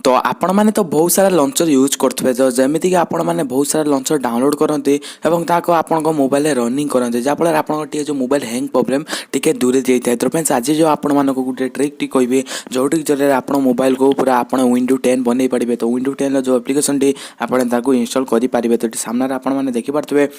तो आपण मैंने तो बहुत सारा लॉन्चर यूज करते तो जमीक आपण मैंने बहुत सारा लॉन्चर डाउनलोड करते आपण मोबाइल रनिंग करते जहाँफल आप जो मोबाइल हैंग प्रोब्लेम टी दूरी जाए। तो फ्रेंड्स आज जो आपण मानक गोटे ट्रिक टी कहि जो जरिए आप मोबाइल को पूरा आप विंडो 10 बनई पारे। तो विंडो 10 जो एप्लिकेशन टी आपको इंस्टॉल करेंगे। तो सामने आपने देखिपे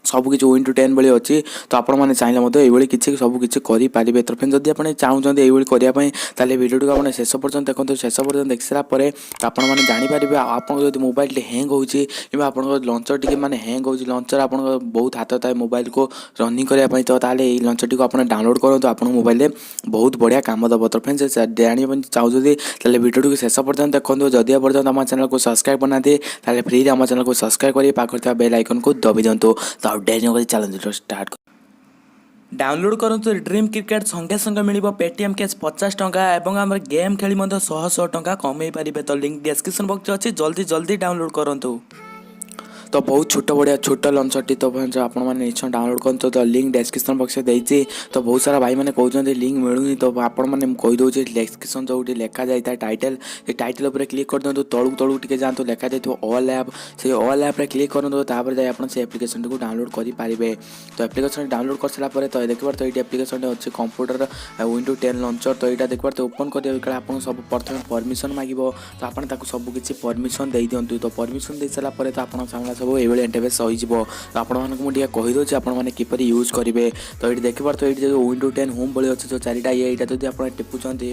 सबकि विंडो 10 भाई अच्छी। तो आपने चाहिए ये किसी सबकि करेंगे। तो फ्रेंड्स जब आप चाहते ये करने भिडियो टी आप शेष पर्यटन देखते शेष पर्यटन देख सारापर आपने जानीपारे आप मोबाइल हैंग होची कि आप लॉन्चर टी मैंने हैंग हो लॉन्चर आप बहुत हाथ था मोबाइल को रनिंग करने। तो ये लॉन्चर टी आप डाउनलोड करूँ आप मोबाइल में बहुत बढ़िया काम दब। तो फ्रेंड्स जाना चाहते भिडियो टी शेष पर्यटन देखते जदि पर्यटन आम चैनल को सब्सक्राइब बनाते फ्री आम चैनल को सब्सक्राइब करेंगे पाखे बेल आइकन को दबी दिंतु। तो डेरी चैलेंज स्टार्ट डाउनलोड करूँ ड्रीम क्रिकेट संगे संगे मिल पेटीएम कैश 50 टंका और आम गेम खेली 100 टंका कमे पारे। तो लिंक डिस्क्रिप्शन बॉक्स अच्छी जल्दी जल्दी डाउनलोड करूँ। तो बहुत छोट बढ़िया छोट लॉन्चर टी। तो आपने निश्चय डाउनलोड करूँ। तो लिंक डिस्क्रिप्शन बॉक्स में देती। तो बहुत सारा भाई मैंने कहते लिंक मिलूनी। तो आपने कहीदे डिस्क्रिप्शन जो लिखा जाए टाइटल से टाइटल उपर क्लिक कर दिखाँ तलू तलू टे जातु लिखा जाए ऑल ऐप से ऑल ऐप क्लिक करूँ। तापर जाए आप एप्लिकेशन को डाउनलोड करेंगे। तो एप्लिकेशन डाउनलोड कर सारापर तो देखिए तो ये एप्लिकेशन अच्छे कंप्यूटर विंडो 10 लॉन्चर। तो यहाँ देखिए तो ओपन करेंगे आप सब प्रथम परमिशन मांग। तो आप सबकि परमिशन दे दिंतु। तो परमिशन दे सारापर तो आप सामने सब ये इंटरफेस हो मुझे कहीदे आपने किपर यूज करेंगे। तो ये देखिए तो ये विंडो 10 होम भाई अच्छे जो चारिटा ये जब आप टिपुंट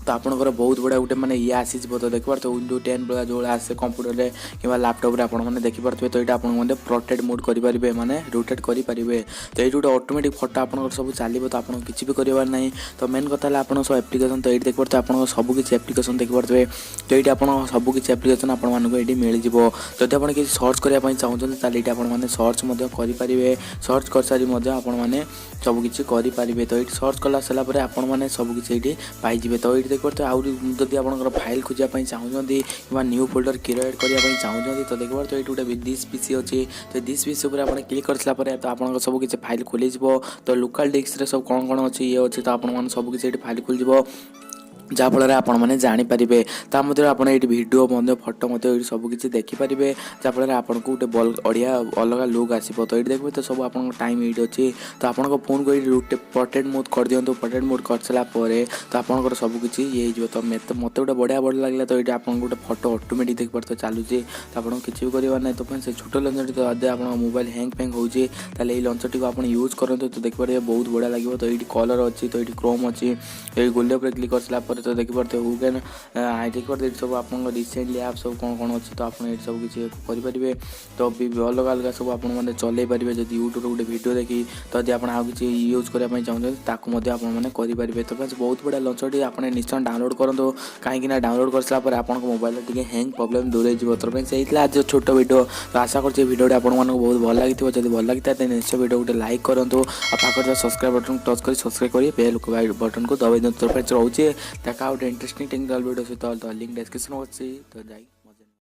तो आपंकर बहुत बड़ा गोटे मैंने ये आसी। तो देखिए तो विंडो 10 भाया जो आसे कंप्यूटर कि लैपटॉप आपने देखिपे। तो यहाँ आप प्रोटेक्ट मोड करेंगे माने रोटेट करेंगे। तो ये गोटे ऑटोमेटिक फोटो आप सब चलो। तो आपको किसी भी करार ना। तो मेन कथा है आप सब एप्लिकेशन। तो ये देखिए तो आप सबकि एप्लिकेशन देखिपे। तो ये आप सबकि एप्लिकेशन आपको ये मिल जाव। जब आप किसी सर्च करने चाहते ये आपने सर्च करेंगे। सर्च कर सारी आपने सबकि करेंगे। तो ये सर्च कला सारापर आपने सबकि ये पाइबे। तो ये देखिए तो आदि आप फाइल खोजापी चाहते कि न्यू फोल्डर क्रिएट करने चाहते। तो देखिए तो ये गोटे दिस पीसी अच्छी। तो दिस पीसी उपर आप क्लिक कर सारापर तो आप सबकि फाइल खोल। तो लोकल डिस्क सब कौन कौन अच्छी ये अच्छे। तो आपने सबकि फाइल खोल जहाँफल आपने जानीपारे। ता मध्य आप भिडियो फोटो सबकि देखिपारे जहाँफल आपको गोटे ओडिया अलग लुक आसो। तो ये देखिए तो सब आप टाइम ये अच्छी। तो आप फोन को प्रोटेक्ट मोड कर दिखाँ। प्रोटेक्ट मोड कर सारापर तो आपंकर सबकि ये हो। तो मत गोटे बढ़िया बढ़िया लगे। तो ये आप गोटे फोटो ऑटोमेटिक देखिए तो चलुचे। तो आपको किसी भी करार ना। तो से छोट लंचर तो जब आप मोबाइल हैंग फैंग हो लंचर टी आप यूज करूँ। तो देखिए बहुत बढ़िया लगे। तो ये कलर अच्छी। तो ये क्रोम अच्छी। ये गोल्डन पर क्लिक कर सारापर तो देखिए हु कैन देखिए सब आप रिसेंटली आप सब कौन कौन अच्छी। तो आप सब किसी करेंगे। तो अलग अलग सब आपने चल पारे जब यूट्यूब गोटे भिडियो देखी। तो जब आप किसी यूज करने चाहते आपने करेंगे। तो बहुत बड़ा लॉन्चर टी आपने निश्चय डाउनलोड करूँ कहीं डाउनलोड कर सारापर आप मोबाइल टी हैंग प्रोब्लेम दूर हो। तो फ्रेंड्स यही आज छोट वीडियो। तो आशा कर भिडियो आपको बहुत भल लगी। जब भल लगी था निश्चय वीडियो गोटे लाइक करूँ। पाखे सब्सक्राइब बटन टच कर सब्सक्राइब करेंगे बेल बटन को दबाई दिखाँ। तो फ्रेंड्स रोचे देखा गोटे इंटरेस्टिंग टेक्निकल वीडियो सहित। तो लिंक डिस्क्रिप्शन अच्छी। तो जाए।